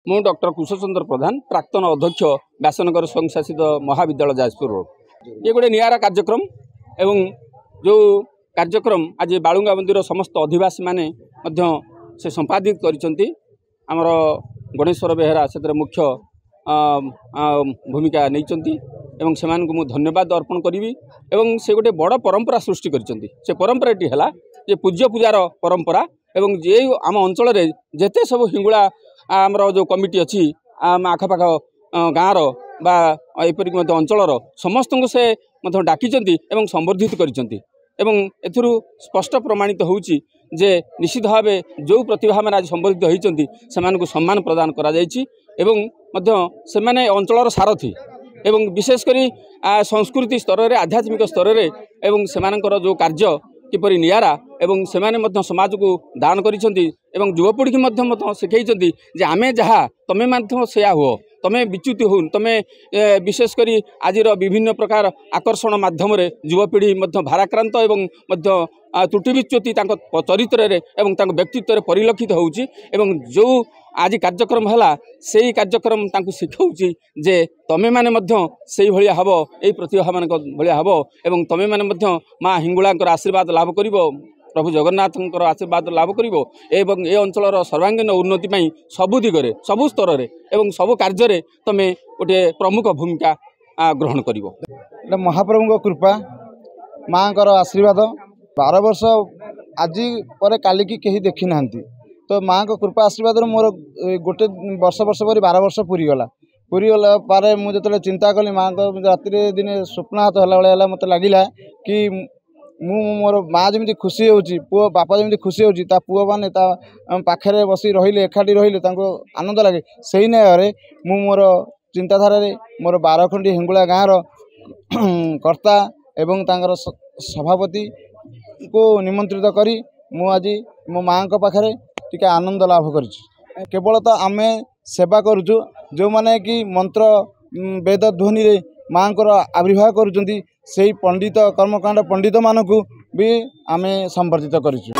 मु डॉक्टर कुशचंद्र प्रधान प्राक्तन अध्यक्ष व्यासनगर स्वयंशासित महाविद्यालय जाजपुर रोड। ये गोटे नियारा कार्यक्रम एवं जो कार्यक्रम आज बालुंगा मंदिर समस्त अधिवासी माने से संपादित करिसंती। आमर गणेश्वर बेहेरा से मुख्य भूमिका नहीं एवं से मु धन्यवाद अर्पण करी एवं से गोटे बड़ परंपरा सृष्टि करिसंती। से परंपराटी है ये पूज्य पूजार परंपरा एवं जे आम अंचल जेते सब हिंगुला आमर जो कमिटी अच्छी आम आखपाख गाँवर बापरिक अंचल समस्त को से डाकी संबर्धित करिसंती। एथुरु स्पष्ट प्रमाणित होउची जे निश्चित भाव जो प्रतिभा मैंने आज संबर्धित होती से सम्मान प्रदान करा जायछि एवं से माने अंचलर सारथी एवं विशेषकर संस्कृति स्तर में आध्यात्मिक स्तर में एवं सेमानकर जो कार्य किपरि नियारा एवं से माने समाज को दान करिसंती एवं युवपीढ़ी की शिखई जे आमे जहाँ तमें सेया हुओ तमें विच्युति हो तमें विशेषकर आज विभिन्न प्रकार आकर्षण माध्यम युवपीढ़ी भाराक्रांत एवं त्रुटि विच्युति चरित्र एवं व्यक्तित्व परिलक्षित होउची एवं जो आज कार्यक्रम है से कार्यक्रम शिखाऊँ जे तमें मैंने से भाया हम यही प्रतिभा मान भाया हम एवं तमें मैंने माँ हिंगुला आशीर्वाद लाभ कर प्रभु जगन्नाथ आशीर्वाद लाभ कर एवं ए अंचल सर्वांगीन उन्नति सबु दिगरे सबु स्तर एवं सबु कार्य तमें गोटे प्रमुख भूमिका ग्रहण कर। महाप्रभु कृपा माँ का आशीर्वाद 12 वर्ष आज पर काली की कहीं देखी ना तो माँ को कृपा आशीर्वाद मोर गोटे वर्ष पर 12 वर्ष पूरीगला पारे मुझे जो चिंता कली माँ को राति दिने स्वप्नहात है मत लगिला कि मोर माँ जमी खुशी होची पुओ बापा जमी खुशी होची ता पुओ माने ता पाखरे बसी रहिले एकाठी रहिले तांको आनंद लगे सही न्याय मु मोर चिंताधारा मोर 12 खंडी हिंगुला गाँव कर्ता एवं तांकर सभापति को निमंत्रित करी मु आज मो माँ को पाखरे टिके आनंद लाभ करिछि। केवल तो आमे सेवा करुछु जो माने कि मंत्र वेद ध्वनि रे माँ को आविर्भाव करुचंती से पंडित कर्मकांड पंडित मानक भी आमे संवर्धित करिछु।